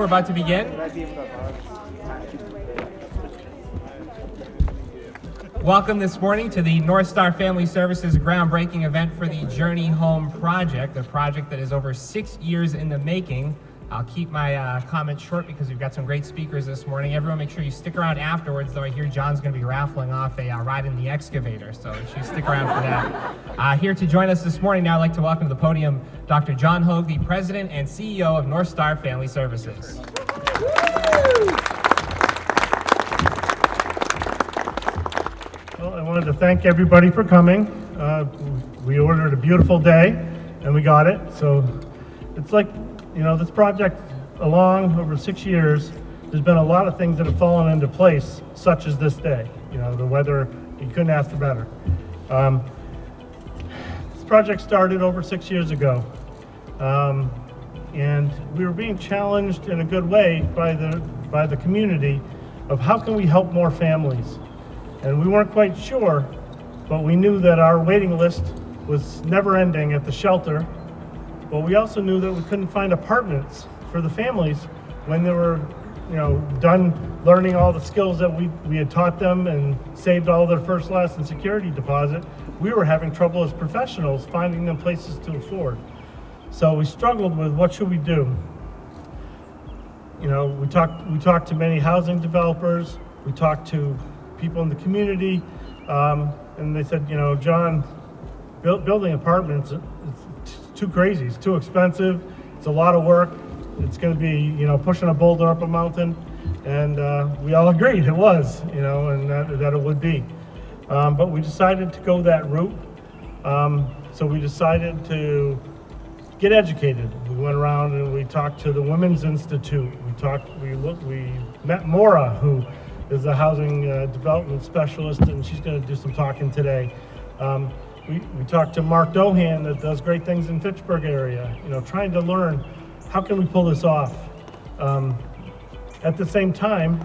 about to begin. Welcome this morning to the North Star Family Services groundbreaking event for the Journey Home project, a project that is over 6 years in the making. I'll keep my comments short because we've got some great speakers this morning. Everyone make sure you stick around afterwards, though I hear John's going to be raffling off a ride in the excavator, so make sure you stick around for that. Here to join us this morning now, I'd like to welcome to the podium Dr. John Hogue, the President and CEO of North Star Family Services. Well, I wanted to thank everybody for coming. We ordered a beautiful day, and we got it. So it's like, you know, this project along over 6 years, there's been a lot of things that have fallen into place, such as this day. You know, the weather, you couldn't ask for better. This project started over 6 years ago, and we were being challenged in a good way by the community of how can we help more families. And we weren't quite sure, but we knew that our waiting list was never ending at the shelter. But we also knew that we couldn't find apartments for the families when they were, you know, done learning all the skills that we had taught them and saved all their first, last, and security deposit. We were having trouble as professionals finding them places to afford. So we struggled with what should we do. You know, we talked to many housing developers. We talked to people in the community, and they said, you know, John, building apartments, it's too crazy, it's too expensive, it's a lot of work, it's going to be, you know, pushing a boulder up a mountain, and we all agreed it was, you know, and that it would be. But we decided to go that route, so we decided to get educated. We went around and we talked to the Women's Institute, we met Maura, who is a housing development specialist, and she's going to do some talking today. We talked to Mark Dohan that does great things in Fitchburg area, you know, trying to learn how can we pull this off. At the same time,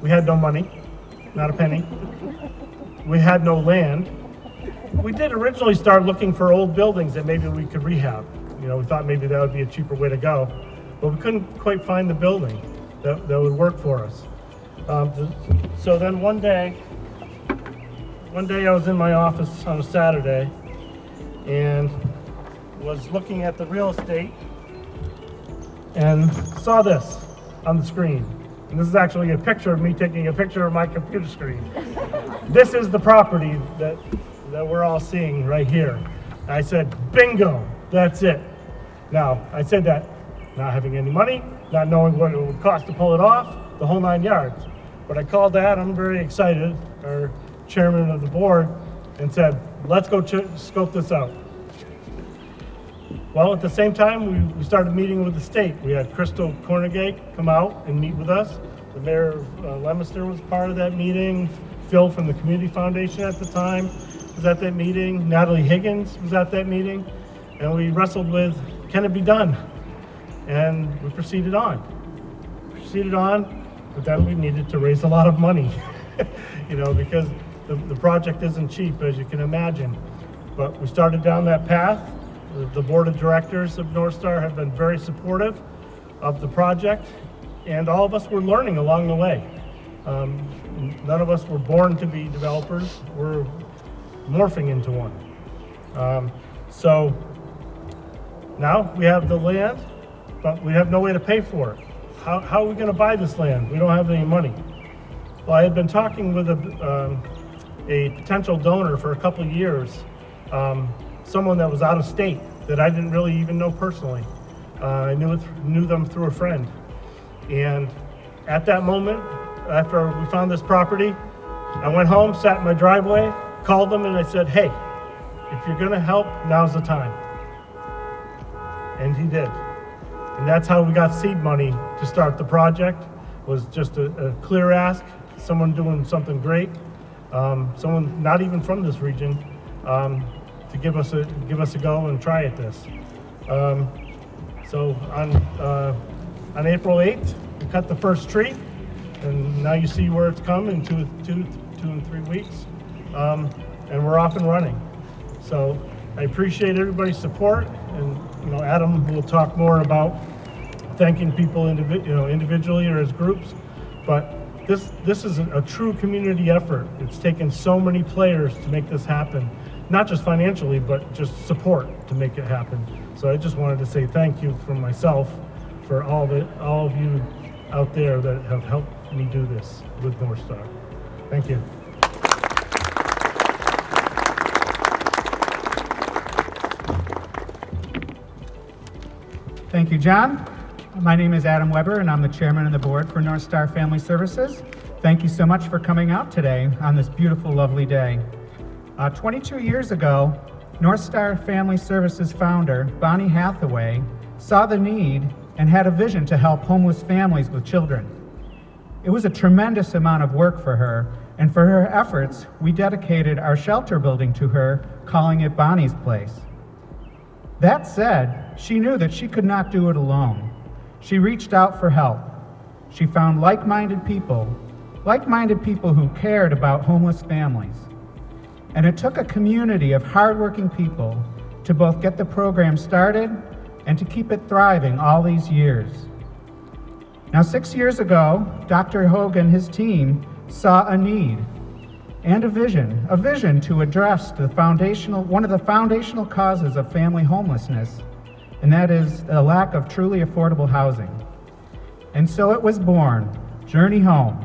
we had no money, not a penny. We had no land. We did originally start looking for old buildings that maybe we could rehab. You know, we thought maybe that would be a cheaper way to go, but we couldn't quite find the building that would work for us. So then one day I was in my office on a Saturday and was looking at the real estate and saw this on the screen. And this is actually a picture of me taking a picture of my computer screen. This is the property that we're all seeing right here. I said, bingo, that's it. Now, I said that not having any money, not knowing what it would cost to pull it off, the whole 9 yards. But I called Adam, very excited, our chairman of the board, and said, let's go scope this out. Well, at the same time, we started meeting with the state. We had Crystal Cornegate come out and meet with us. The mayor of Leominster was part of that meeting. Phil from the Community Foundation at the time was at that meeting. Natalie Higgins was at that meeting. And we wrestled with, can it be done? And we proceeded on. But then we needed to raise a lot of money, you know, because the project isn't cheap, as you can imagine. But we started down that path. The board of directors of North Star have been very supportive of the project, and all of us were learning along the way. None of us were born to be developers. We're morphing into one. So now we have the land, but we have no way to pay for it. How are we going to buy this land? We don't have any money. Well, I had been talking with a potential donor for a couple of years, someone that was out of state that I didn't really even know personally. I knew them through a friend. And at that moment, after we found this property, I went home, sat in my driveway, called them, and I said, hey, if you're going to help, now's the time. And he did. And that's how we got seed money to start the project, was just a clear ask, someone doing something great, someone not even from this region, to give us a go and try at this. So on April 8th, we cut the first tree, and now you see where it's come in two and 3 weeks, and we're off and running. So I appreciate everybody's support, and you know, Adam will talk more about thanking people individually or as groups, but this is a true community effort. It's taken so many players to make this happen, not just financially, but just support to make it happen. So I just wanted to say thank you from myself for all of you out there that have helped me do this with North Star. Thank you. Thank you, John. My name is Adam Weber, and I'm the chairman of the board for North Star Family Services. Thank you so much for coming out today on this beautiful, lovely day. 22 years ago, North Star Family Services founder, Bonnie Hathaway, saw the need and had a vision to help homeless families with children. It was a tremendous amount of work for her, and for her efforts, we dedicated our shelter building to her, calling it Bonnie's Place. That said, she knew that she could not do it alone. She reached out for help. She found like-minded people who cared about homeless families. And it took a community of hardworking people to both get the program started and to keep it thriving all these years. Now, 6 years ago, Dr. Hogan and his team saw a need and a vision to address one of the foundational causes of family homelessness, and that is the lack of truly affordable housing. And so it was born, Journey Home.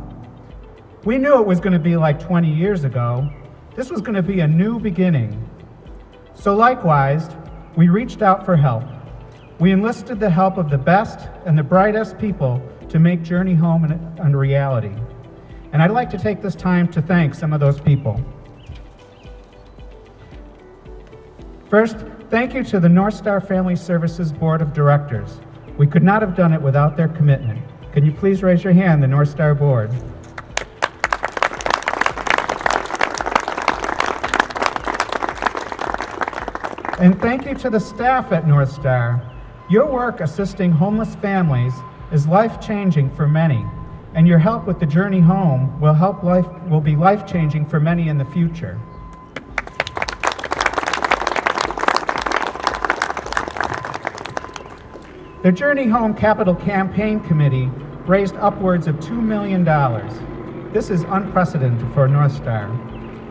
We knew it was going to be like 20 years ago. This was going to be a new beginning. So likewise, we reached out for help. We enlisted the help of the best and the brightest people to make Journey Home a reality. And I'd like to take this time to thank some of those people. First, thank you to the North Star Family Services Board of Directors. We could not have done it without their commitment. Can you please raise your hand, the North Star Board? And thank you to the staff at North Star. Your work assisting homeless families is life-changing for many, and your help with the Journey Home will be life-changing for many in the future. The Journey Home Capital Campaign Committee raised upwards of $2 million. This is unprecedented for North Star.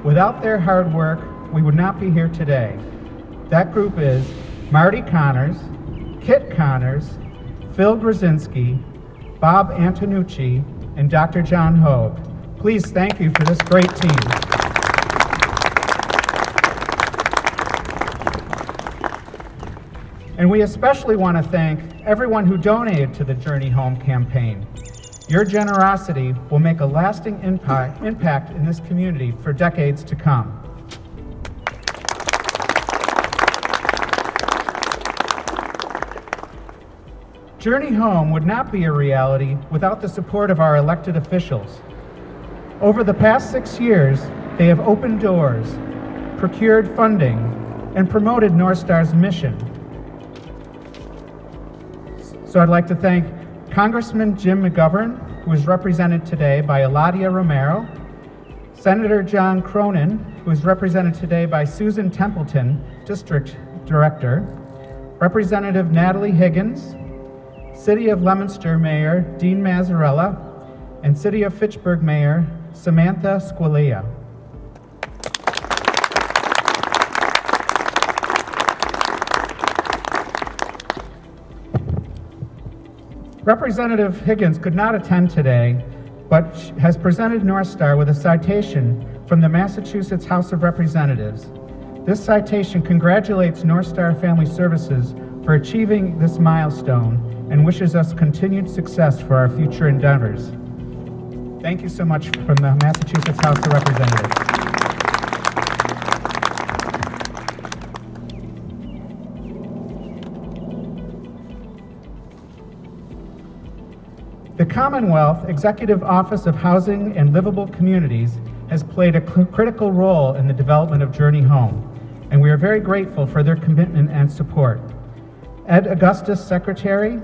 Without their hard work, we would not be here today. That group is Marty Connors, Kit Connors, Phil Grzinski, Bob Antonucci, and Dr. John Hogue. Please thank you for this great team. And we especially want to thank everyone who donated to the Journey Home campaign. Your generosity will make a lasting impact in this community for decades to come. Journey Home would not be a reality without the support of our elected officials. Over the past 6 years, they have opened doors, procured funding, and promoted North Star's mission. So I'd like to thank Congressman Jim McGovern, who is represented today by Eladia Romero, Senator John Cronin, who is represented today by Susan Templeton, District Director, Representative Natalie Higgins, City of Leominster Mayor Dean Mazzarella, and City of Fitchburg Mayor Samantha Squillia. Representative Higgins could not attend today, but has presented North Star with a citation from the Massachusetts House of Representatives. This citation congratulates North Star Family Services for achieving this milestone and wishes us continued success for our future endeavors. Thank you so much from the Massachusetts House of Representatives. The Commonwealth Executive Office of Housing and Livable Communities has played a critical role in the development of Journey Home, and we are very grateful for their commitment and support. Ed Augustus, Secretary,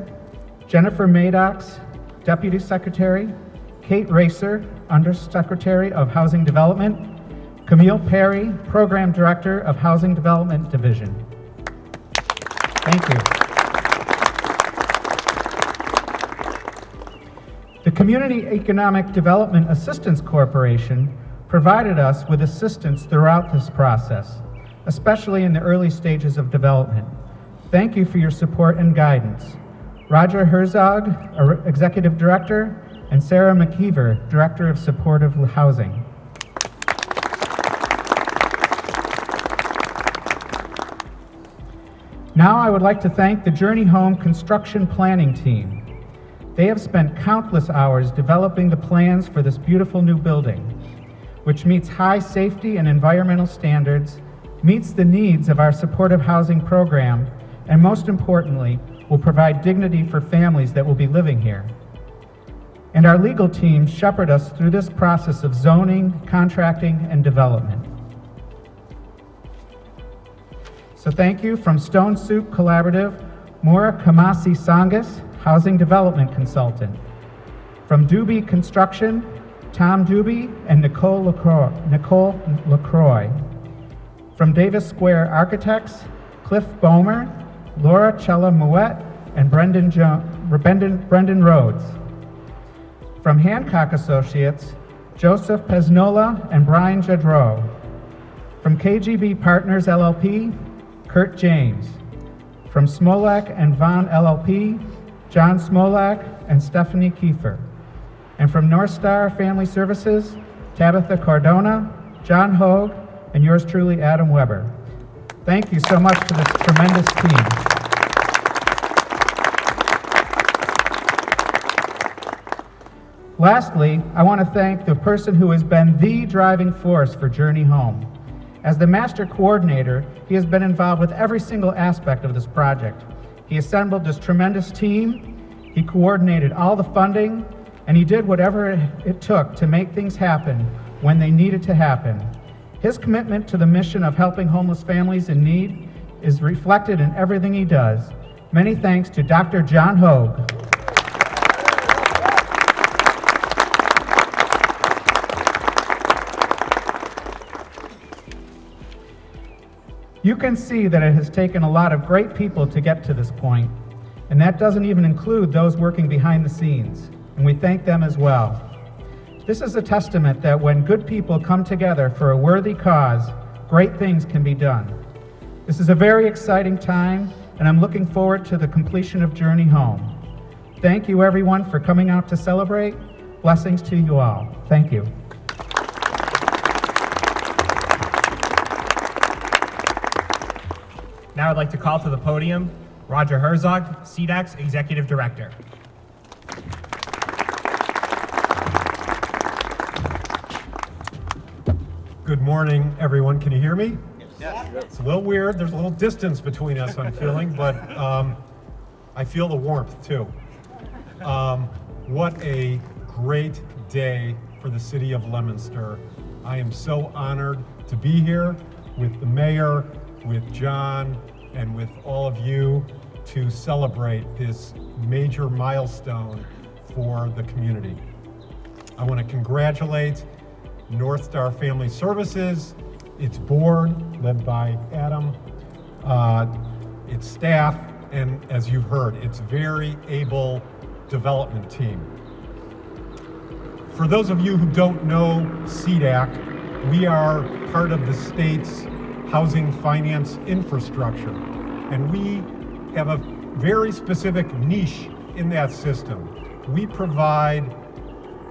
Jennifer Maddox, Deputy Secretary, Kate Racer, Undersecretary of Housing Development, Camille Perry, Program Director of Housing Development Division. Thank you. Community Economic Development Assistance Corporation provided us with assistance throughout this process, especially in the early stages of development. Thank you for your support and guidance. Roger Herzog, our Executive Director, and Sarah McKeever, Director of Supportive Housing. Now I would like to thank the Journey Home construction planning team. They have spent countless hours developing the plans for this beautiful new building, which meets high safety and environmental standards, meets the needs of our supportive housing program, and most importantly, will provide dignity for families that will be living here. And our legal team shepherd us through this process of zoning, contracting, and development. So thank you from Stone Soup Collaborative, Maura Kamasi Sangas, Housing Development Consultant. From Doobie Construction, Tom Doobie and Nicole LaCroix. From Davis Square Architects, Cliff Bomer, Laura Chella Mouette, and Brendan Rhodes. From Hancock Associates, Joseph Pesnola and Brian Jadreau. From KGB Partners LLP, Kurt James. From Smolak and Von LLP, John Smolak and Stephanie Kiefer. And from North Star Family Services, Tabitha Cardona, John Hogue, and yours truly, Adam Weber. Thank you so much to this tremendous team. Lastly, I want to thank the person who has been the driving force for Journey Home. As the master coordinator, he has been involved with every single aspect of this project. He assembled this tremendous team, he coordinated all the funding, and he did whatever it took to make things happen when they needed to happen. His commitment to the mission of helping homeless families in need is reflected in everything he does. Many thanks to Dr. John Hogue. You can see that it has taken a lot of great people to get to this point, and that doesn't even include those working behind the scenes, and we thank them as well. This is a testament that when good people come together for a worthy cause, great things can be done. This is a very exciting time, and I'm looking forward to the completion of Journey Home. Thank you everyone for coming out to celebrate. Blessings to you all. Thank you. Now I'd like to call to the podium Roger Herzog, CDAC's Executive Director. Good morning, everyone. Can you hear me? Yes. It's a little weird. There's a little distance between us, I'm feeling, but I feel the warmth too. What a great day for the city of Leominster. I am so honored to be here with the mayor, with John, and with all of you to celebrate this major milestone for the community. I want to congratulate North Star Family Services, its board, led by Adam, its staff, and as you've heard, its very able development team. For those of you who don't know CDAC, we are part of the state's housing finance infrastructure, and we have a very specific niche in that system. We provide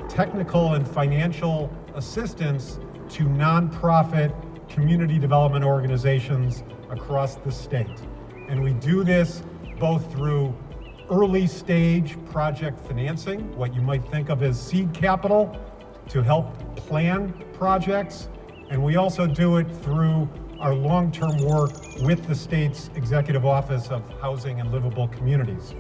technical and financial assistance to nonprofit community development organizations across the state. And we do this both through early stage project financing, what you might think of as seed capital, to help plan projects. And we also do it through our long-term work with the state's Executive Office of Housing and Livable Communities.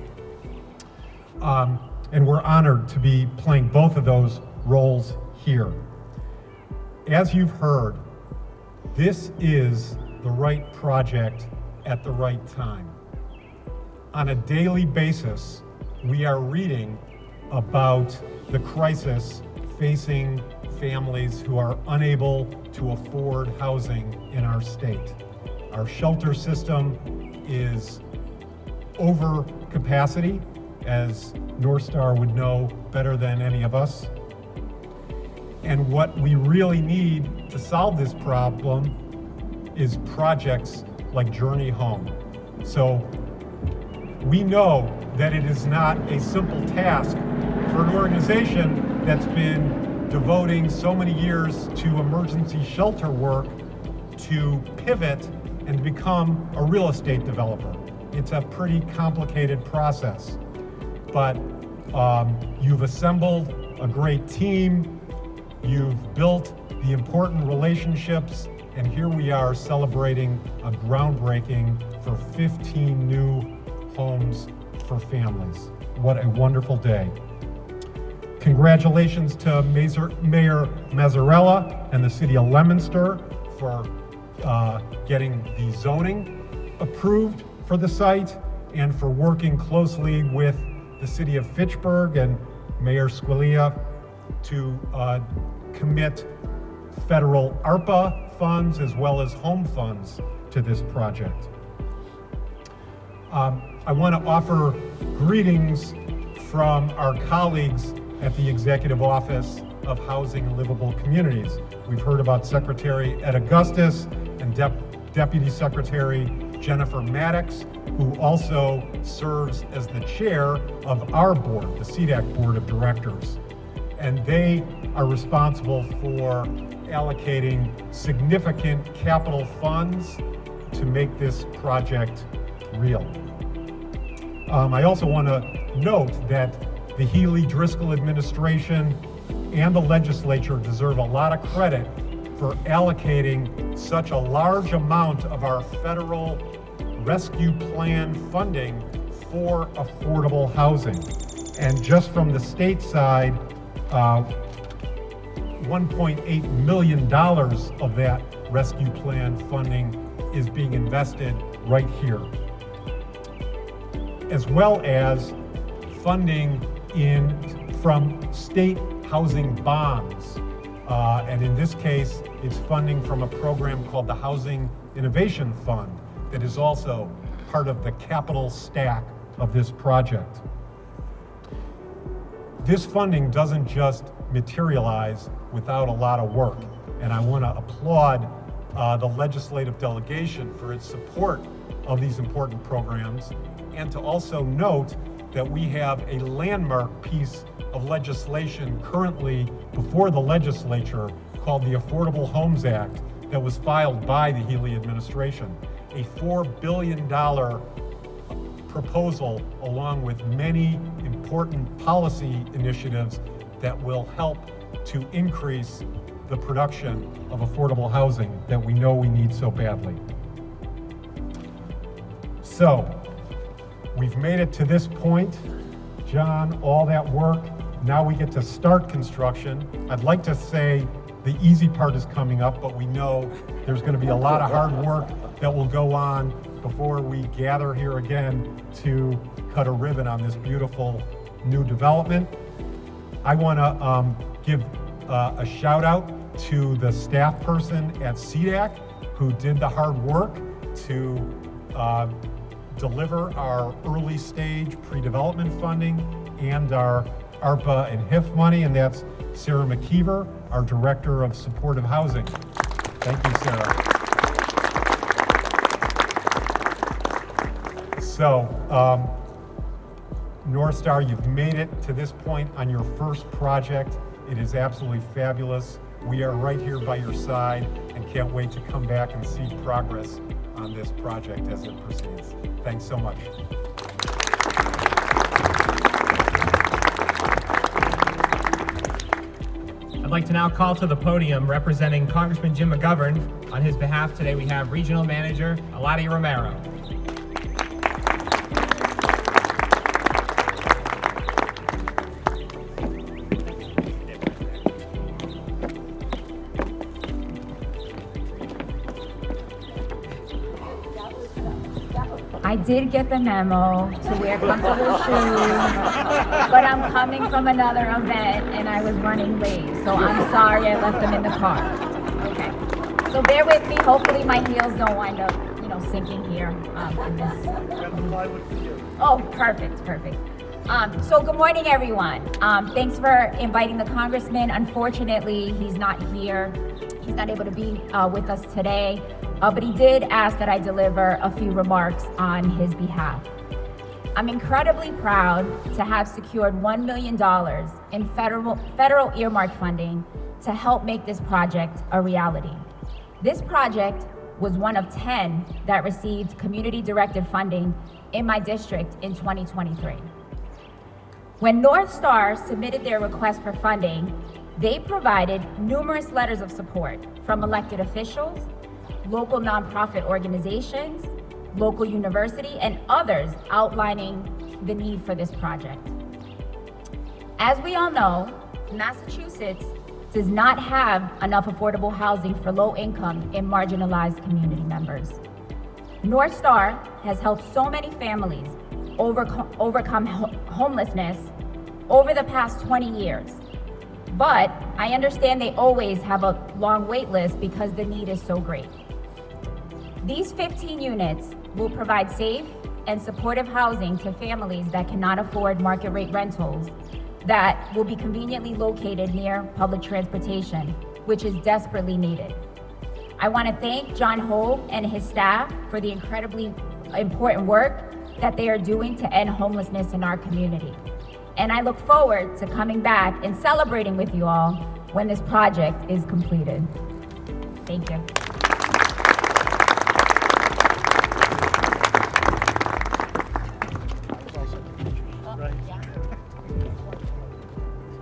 And we're honored to be playing both of those roles here. As you've heard, this is the right project at the right time. On a daily basis, we are reading about the crisis facing families who are unable to afford housing in our state. Our shelter system is over capacity, as North Star would know better than any of us. And what we really need to solve this problem is projects like Journey Home. So we know that it is not a simple task for an organization that's been devoting so many years to emergency shelter work to pivot and become a real estate developer. It's a pretty complicated process, but you've assembled a great team, you've built the important relationships, and here we are celebrating a groundbreaking for 15 new homes for families. What a wonderful day. Congratulations to Mayor Mazzarella and the City of Leominster for getting the zoning approved for the site and for working closely with the City of Fitchburg and Mayor Squiglia to commit federal ARPA funds as well as home funds to this project. I want to offer greetings from our colleagues at the Executive Office of Housing and Livable Communities. We've heard about Secretary Ed Augustus and Deputy Secretary Jennifer Maddox, who also serves as the chair of our board, the CDAC Board of Directors. And they are responsible for allocating significant capital funds to make this project real. I also want to note that the Healy Driscoll administration and the legislature deserve a lot of credit for allocating such a large amount of our federal rescue plan funding for affordable housing. And just from the state side, $1.8 million of that rescue plan funding is being invested right here, as well as funding from state housing bonds. And in this case, it's funding from a program called the Housing Innovation Fund that is also part of the capital stack of this project. This funding doesn't just materialize without a lot of work, and I want to applaud the legislative delegation for its support of these important programs, and to also note that we have a landmark piece of legislation currently before the legislature called the Affordable Homes Act that was filed by the Healy administration, a $4 billion proposal along with many important policy initiatives that will help to increase the production of affordable housing that we know we need so badly. So, we've made it to this point. John, all that work, now we get to start construction. I'd like to say the easy part is coming up, but we know there's going to be a lot of hard work that will go on before we gather here again to cut a ribbon on this beautiful new development. I want to give a shout out to the staff person at CDAC who did the hard work to deliver our early stage pre-development funding and our ARPA and HIF money, and that's Sarah McKeever, our Director of Supportive Housing. Thank you, Sarah. So, North Star, you've made it to this point on your first project. It is absolutely fabulous. We are right here by your side and can't wait to come back and see progress on this project as it proceeds. Thanks so much. I'd like to now call to the podium representing Congressman Jim McGovern. On his behalf today we have Regional Manager Eladia Romero. I did get the memo to wear comfortable shoes, but I'm coming from another event and I was running late, so I'm sorry I left them in the car. Okay, so bear with me. Hopefully my heels don't wind up, sinking here in this. Oh, perfect. So good morning, everyone. Thanks for inviting the congressman. Unfortunately, he's not here. He's not able to be with us today, but he did ask that I deliver a few remarks on his behalf. I'm incredibly proud to have secured $1 million in federal earmark funding to help make this project a reality. This project was one of 10 that received community-directed funding in my district in 2023. When North Star submitted their request for funding, they provided numerous letters of support from elected officials, local nonprofit organizations, local university, and others outlining the need for this project. As we all know, Massachusetts does not have enough affordable housing for low-income and marginalized community members. North Star has helped so many families overcome homelessness over the past 20 years. But I understand they always have a long wait list because the need is so great. These 15 units will provide safe and supportive housing to families that cannot afford market rate rentals that will be conveniently located near public transportation, which is desperately needed. I want to thank John Hogue and his staff for the incredibly important work that they are doing to end homelessness in our community. And I look forward to coming back and celebrating with you all when this project is completed. Thank you.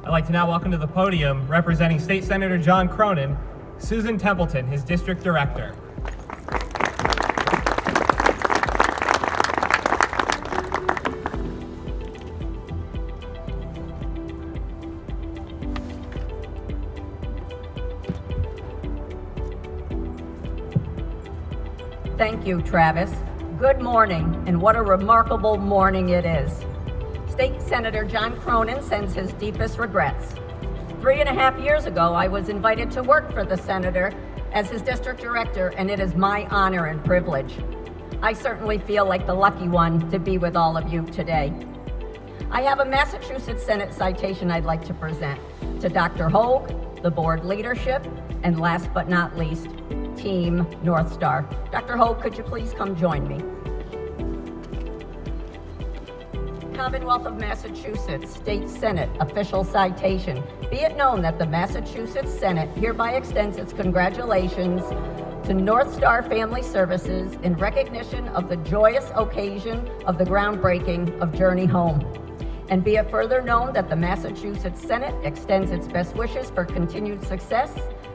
I'd like to now welcome to the podium, representing State Senator John Cronin, Susan Templeton, his district director. Thank you, Travis. Good morning, and what a remarkable morning it is. State Senator John Cronin sends his deepest regrets. 3.5 years ago, I was invited to work for the senator as his district director, and it is my honor and privilege. I certainly feel like the lucky one to be with all of you today. I have a Massachusetts Senate citation I'd like to present to Dr. Hogue, the board leadership, and last but not least, Team North Star. Dr. Hogue, could you please come join me? Commonwealth of Massachusetts State Senate official citation. Be it known that the Massachusetts Senate hereby extends its congratulations to North Star Family Services in recognition of the joyous occasion of the groundbreaking of Journey Home. And be it further known that the Massachusetts Senate extends its best wishes for continued success,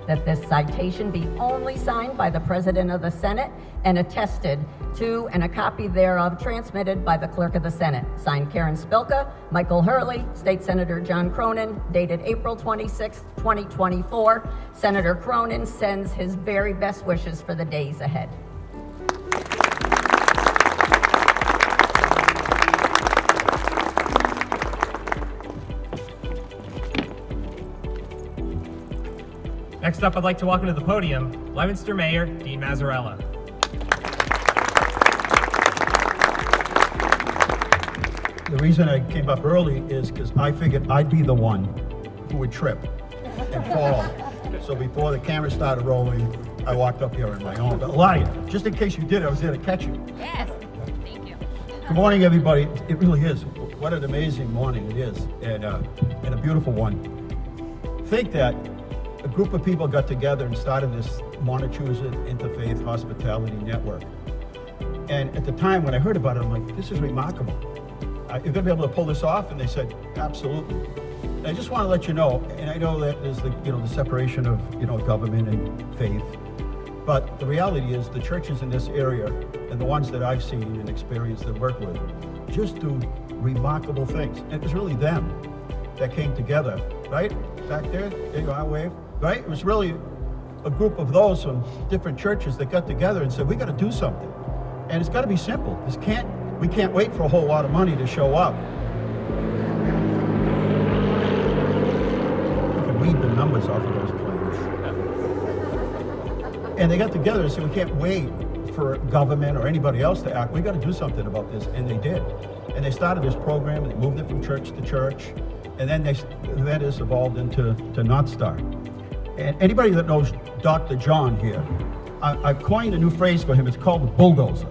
that this citation be only signed by the President of the Senate and attested to, and a copy thereof transmitted by the Clerk of the Senate. Signed, Karen Spilka, Michael Hurley, State Senator John Cronin, dated April 26, 2024. Senator Cronin sends his very best wishes for the days ahead. Next up, I'd like to welcome to the podium, Leominster Mayor Dean Mazzarella. The reason I came up early is because I figured I'd be the one who would trip and fall. So before the camera started rolling, I walked up here on my own. But Elijah, just in case you did, I was there to catch you. Yes, thank you. Good morning, everybody. It really is. What an amazing morning it is, and a beautiful one. Think that a group of people got together and started this Montechusett Interfaith Hospitality Network. And at the time when I heard about it, I'm like, this is remarkable. You're gonna be able to pull this off? And they said, absolutely. And I just want to let you know, and I know that there's the separation of government and faith, but the reality is the churches in this area and the ones that I've seen and experienced and worked with just do remarkable things. And it was really them that came together, right? Back there you go, I wave, right? It was really a group of those from different churches that got together and said, we got to do something. And it's got to be simple. We can't wait for a whole lot of money to show up. You can read the numbers off of those plans. And they got together and said, we can't wait for government or anybody else to act. We got to do something about this. And they did. And they started this program, and they moved it from church to church, and then that has evolved into North Star. And anybody that knows Dr. John here, I've coined a new phrase for him. It's called the bulldozer.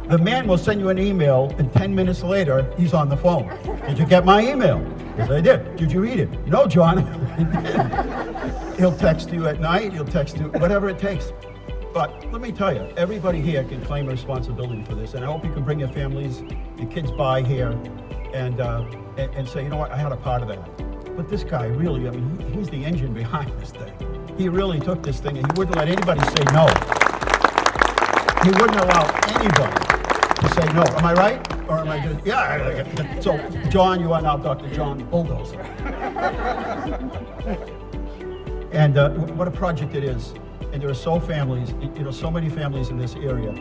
The man will send you an email, and 10 minutes later, he's on the phone. Did you get my email? Yes, I did. Did you read it? No, John. He'll text you at night. He'll text you, whatever it takes. But let me tell you, everybody here can claim responsibility for this, and I hope you can bring your families, your kids by here, and say, you know what, I had a part of that. But this guy really, I mean, he's the engine behind this thing. He really took this thing, and he wouldn't let anybody say no. He wouldn't allow anybody to say no. Am I right? Or am I just, yeah. So, John, you are now Dr. John Bulldozer. And what a project it is. And there are so many families in this area.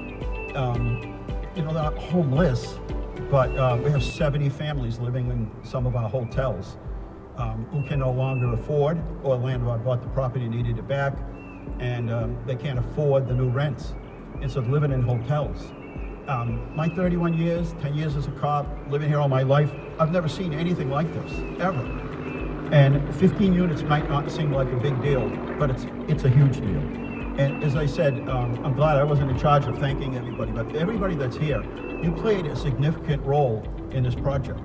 They're not homeless, but we have 70 families living in some of our hotels who can no longer afford, or the landlord bought the property and needed it back, and they can't afford the new rents. And so living in hotels. My 31 years, 10 years as a cop, living here all my life, I've never seen anything like this, ever. And 15 units might not seem like a big deal, but it's a huge deal. And as I said, I'm glad I wasn't in charge of thanking everybody, but everybody that's here, you played a significant role in this project.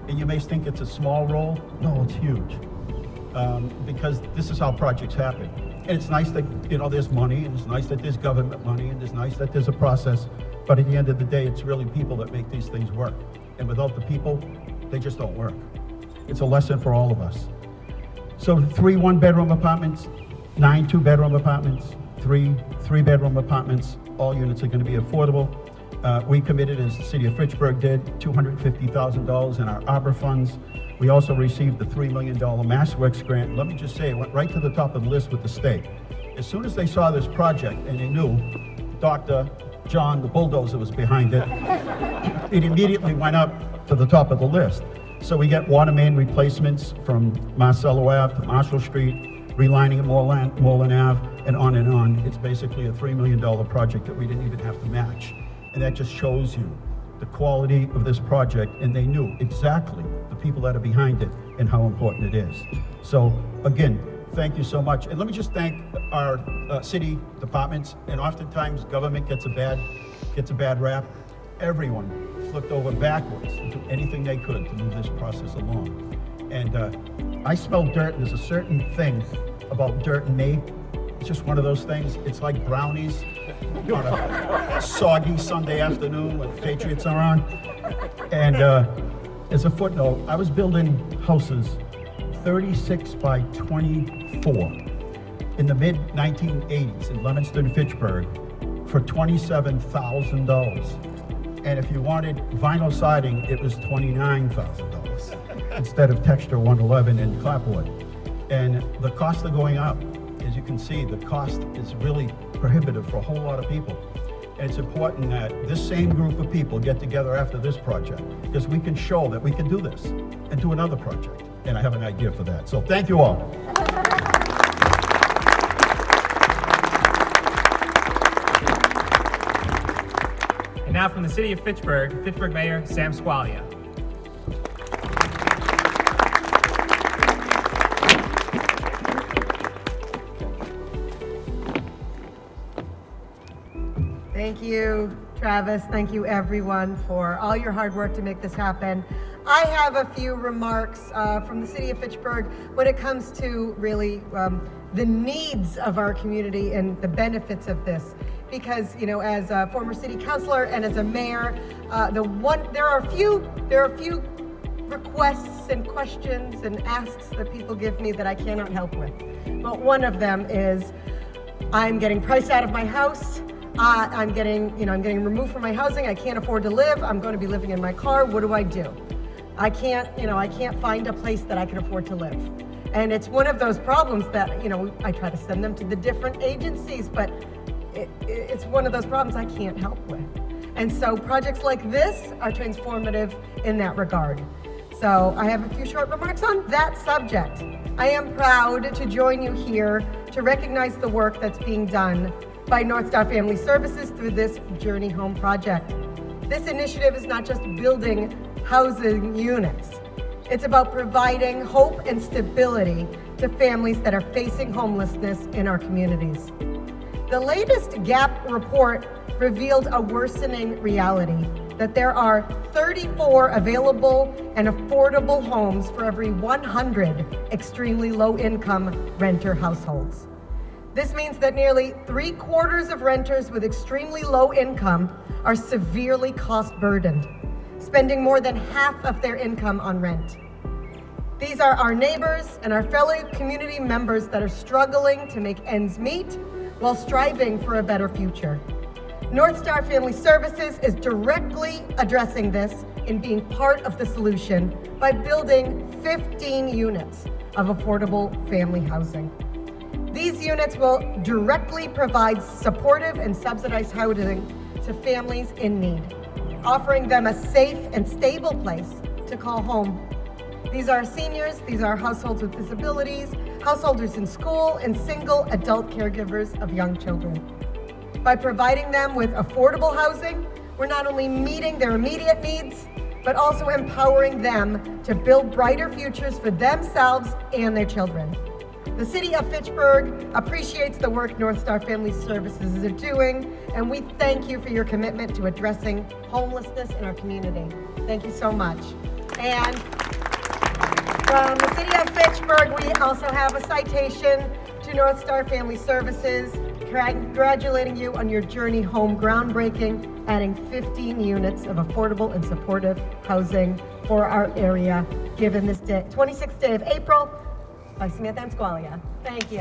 And you may think it's a small role. No, it's huge. Because this is how projects happen. And it's nice that, there's money, and it's nice that there's government money, and it's nice that there's a process. But at the end of the day, it's really people that make these things work. And without the people, they just don't work. It's a lesson for all of us. So 3 one-bedroom apartments, 9 two-bedroom apartments, 3 three-bedroom apartments. All units are going to be affordable. We committed, as the city of Fitchburg did, $250,000 in our ARPA funds. We also received the $3 million MassWorks grant. Let me just say, it went right to the top of the list with the state. As soon as they saw this project and they knew Dr. John, the bulldozer, was behind it, it immediately went up to the top of the list. So we get water main replacements from Marcello Ave to Marshall Street, relining of Moreland Ave, and on and on. It's basically a $3 million project that we didn't even have to match. And that just shows you the quality of this project, and they knew exactly the people that are behind it and how important it is. So again, thank you so much. And let me just thank our city departments, and oftentimes government gets a bad rap. Everyone flipped over backwards to do anything they could to move this process along. And I smell dirt. There's a certain thing about dirt and me. It's just one of those things. It's like brownies on a soggy Sunday afternoon when the Patriots are on. And as a footnote, I was building houses 36 by 24 in the mid-1980s in Leominster and Fitchburg for $27,000. And if you wanted vinyl siding, it was $29,000 instead of texture 111 and clapboard. And the costs are going up. As you can see, the cost is really prohibitive for a whole lot of people. And it's important that this same group of people get together after this project, because we can show that we can do this and do another project. And I have an idea for that. So thank you all. And now from the city of Fitchburg, Fitchburg Mayor Sam Squalia. Thank you, Travis. Thank you, everyone, for all your hard work to make this happen. I have a few remarks from the city of Fitchburg when it comes to really the needs of our community and the benefits of this. Because, as a former city councilor and as a mayor, there are a few requests and questions and asks that people give me that I cannot help with. But one of them is, I'm getting priced out of my house. I'm getting removed from my housing. I can't afford to live. I'm going to be living in my car. What do I do? I can't find a place that I can afford to live. And it's one of those problems that, I try to send them to the different agencies, but it's one of those problems I can't help with. And so projects like this are transformative in that regard. So I have a few short remarks on that subject. I am proud to join you here to recognize the work that's being done by North Star Family Services through this Journey Home project. This initiative is not just building housing units. It's about providing hope and stability to families that are facing homelessness in our communities. The latest GAP report revealed a worsening reality, that there are 34 available and affordable homes for every 100 extremely low-income renter households. This means that nearly 3/4 of renters with extremely low income are severely cost-burdened, spending more than half of their income on rent. These are our neighbors and our fellow community members that are struggling to make ends meet while striving for a better future. North Star Family Services is directly addressing this in being part of the solution by building 15 units of affordable family housing. These units will directly provide supportive and subsidized housing to families in need, offering them a safe and stable place to call home. These are seniors, these are households with disabilities, householders in school, and single adult caregivers of young children. By providing them with affordable housing, we're not only meeting their immediate needs, but also empowering them to build brighter futures for themselves and their children. The City of Fitchburg appreciates the work North Star Family Services is doing, and we thank you for your commitment to addressing homelessness in our community. Thank you so much. And from the City of Fitchburg, we also have a citation to North Star Family Services, congratulating you on your journey home groundbreaking, adding 15 units of affordable and supportive housing for our area, given this day, 26th day of April, by Samantha Ansqualia. Thank you.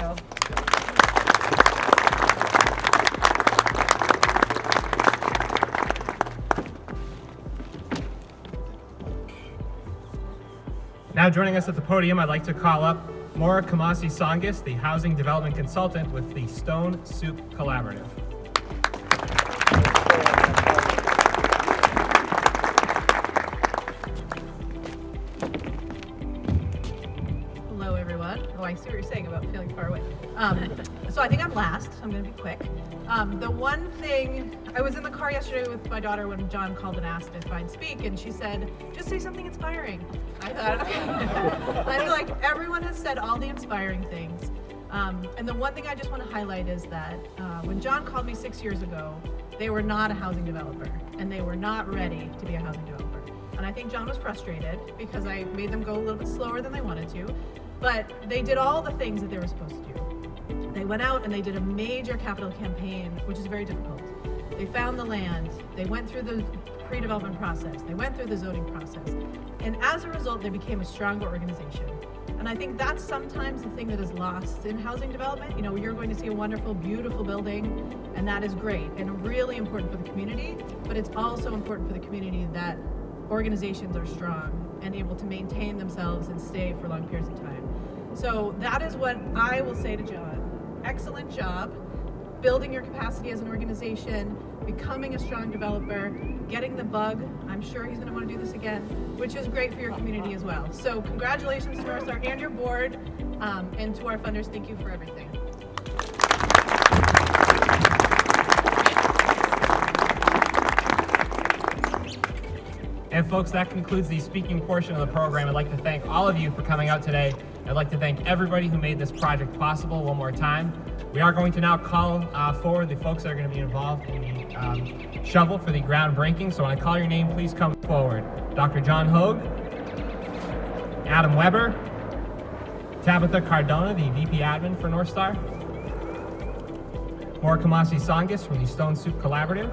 Now joining us at the podium, I'd like to call up Maura Kamasi-Songis, the Housing Development Consultant with the Stone Soup Collaborative. Hello, everyone. Oh, I see what you're saying about feeling far away. So I think I'm last. I'm going to be quick. The one thing, I was in the car yesterday with my daughter when John called and asked if I'd speak, and she said, just say something inspiring. I thought, I feel like everyone has said all the inspiring things. And the one thing I just want to highlight is that when John called me 6 years ago, they were not a housing developer, and they were not ready to be a housing developer. And I think John was frustrated because I made them go a little bit slower than they wanted to, but they did all the things that they were supposed to do. They went out and they did a major capital campaign, which is very difficult. They found the land, they went through the pre-development process, they went through the zoning process, and as a result, they became a stronger organization. And I think that's sometimes the thing that is lost in housing development. You know, you're going to see a wonderful, beautiful building, and that is great and really important for the community, but it's also important for the community that organizations are strong and able to maintain themselves and stay for long periods of time. So that is what I will say to John. Excellent job building your capacity as an organization, becoming a strong developer, getting the bug. I'm sure he's going to want to do this again, which is great for your community as well. So congratulations to North Star and your board, and to our funders, thank you for everything. And folks, that concludes the speaking portion of the program. I'd like to thank all of you for coming out today. I'd like to thank everybody who made this project possible one more time. We are going to now call forward the folks that are going to be involved in the shovel for the groundbreaking. So when I call your name, please come forward. Dr. John Hogue, Adam Weber, Tabitha Cardona, the VP Admin for North Star, Maura Kamasi-Songis from the Stone Soup Collaborative,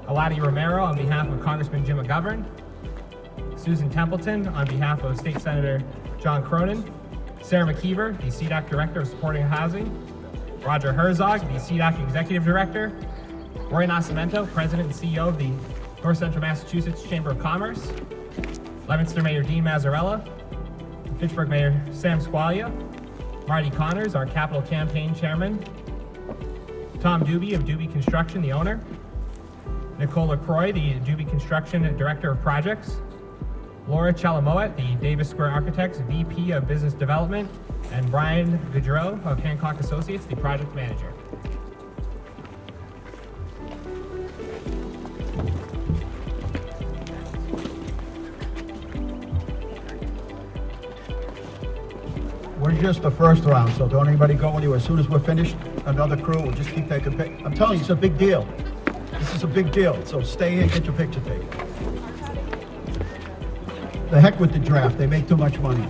Aladi Romero on behalf of Congressman Jim McGovern, Susan Templeton on behalf of State Senator John Cronin, Sarah McKeever, the CDOC Director of Supporting Housing, Roger Herzog, the CDOC Executive Director, Roy Nascimento, President and CEO of the North Central Massachusetts Chamber of Commerce, Leominster Mayor Dean Mazzarella, Fitchburg Mayor Sam Squalia, Marty Connors, our Capital Campaign Chairman, Tom Doobie of Doobie Construction, the owner, Nicola Croy, the Doobie Construction Director of Projects, Laura Chalamoet, the Davis Square Architects VP of Business Development, and Brian Goudreau of Hancock Associates, the Project Manager. just the first round, so don't anybody go anywhere. As soon as we're finished, another crew will just keep taking pictures. I'm telling you, it's a big deal. This is a big deal, so stay here, get your picture taken. The heck with the draft, they make too much money.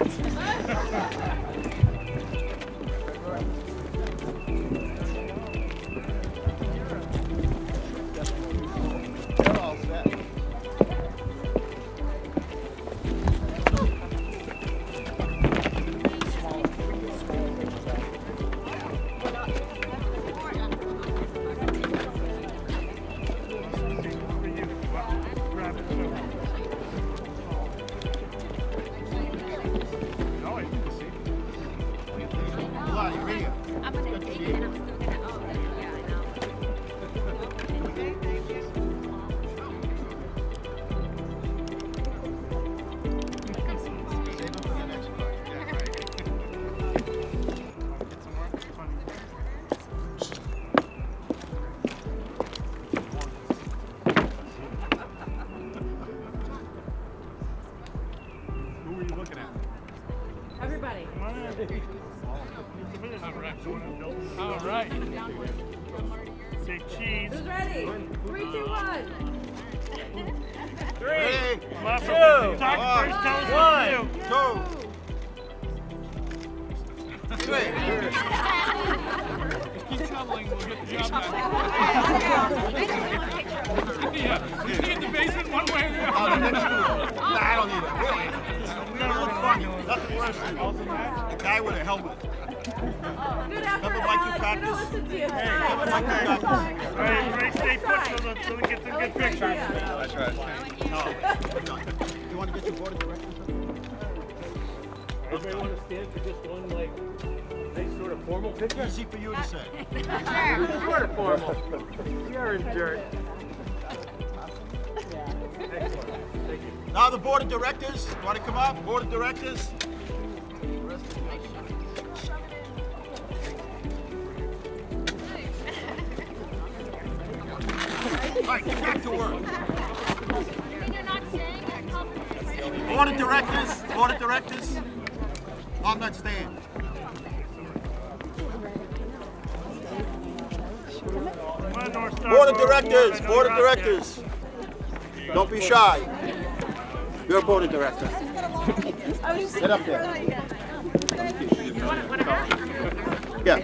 Everybody. All right. Big cheese. Who's ready? 3, 2, 1. 3, 2, 1. Keep shoveling, we'll get the job done. Yeah, we can get the basement one way or the other. I don't need it, really. Nothing worse than a guy with a helmet. Good effort, Never like you Alex. practice. We're gonna listen to you. Never like you practice. All right, everybody stay put so we get some good pictures. That's right. No, we're done. You want to get your board of directors? Everybody want to stand for just one, like, nice sort of formal picture? Easy for you to say. Sort of formal. You're in dirt. Now the board of directors, want to come up? Board of directors? All right, get back to work. Board of directors, board of directors. I'm not staying. Board of directors, board of directors. Don't be shy. You're a board of director. Get up there. Yeah.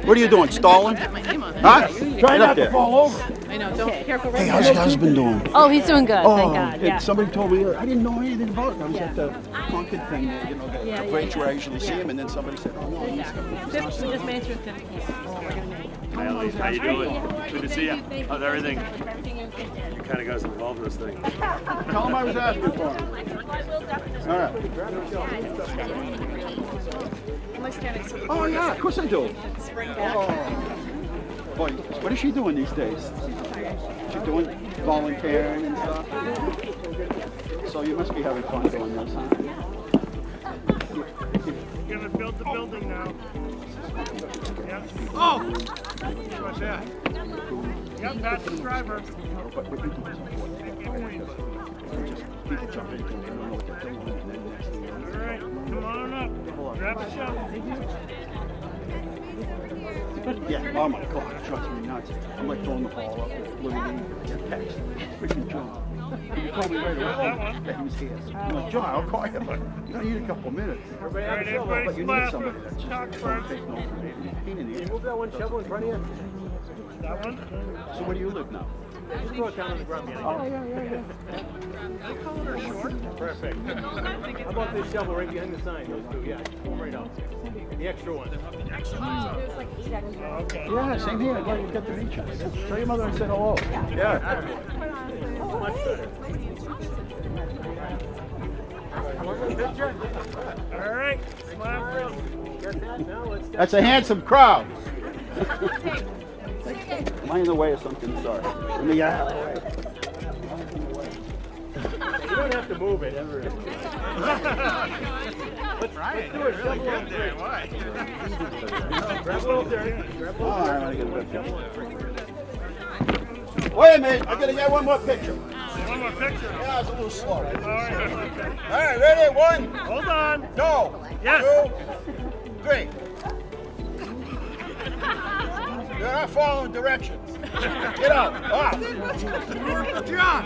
What are you doing, stalling? Huh? Try not to fall over. I know, don't be careful. Hey, how's your husband doing? Oh, he's doing good, thank God. Good. Yeah. Somebody told me, I didn't know anything about it. I was at the Concord thing, you know, the range where I usually see him, and then somebody said, oh, no, he's We just made sure 50. Hi, Elise. How you doing? Good to see you. How's everything? You kind of got us involved in this thing. Tell him I was asking for him. All right. Oh, yeah, of course I do. Oh. Boy, what is she doing these days? She's doing volunteering and stuff. So you must be having fun doing this, huh? We're gonna build the building now. Yep. Oh! What's that? Yep, that's the driver. All right, come on up. Grab a shovel. Yeah, oh my God, it drives me nuts. I'm like throwing the ball up, literally, text, freaking John. You called me right away. That he was here. I'm like, John, I'll call you, but you need a couple of minutes. All right, everybody But you need splash. somebody that's just Talk don't first. take no for me. Pain in the ass. Move that one shovel in front of you. That one? So where do you live now? Just throw it down on the ground behind you. Oh, yeah. Perfect. How about this shovel right behind the sign? Those two, yeah. Pull them right out. The extra one. Okay. Yeah, same here. Glad you got to meet you. Tell your mother I said hello. Yeah. Much better. All right, smile for him. Got that? Now let's That's a handsome crowd. Am I in the way of something? Sorry. Let me get out of the way. You don't have to move it. Let's do it. Shovel up there. Why? Grab a little dirt. Grab a All little right, I'm dirt. gonna get a picture. Wait a minute, I gotta get one more picture. You One more picture. Yeah, it's a little slow. All right, ready? One. Hold on. Go. Yes. 2, 3. You're not following directions. Get out. Off. John.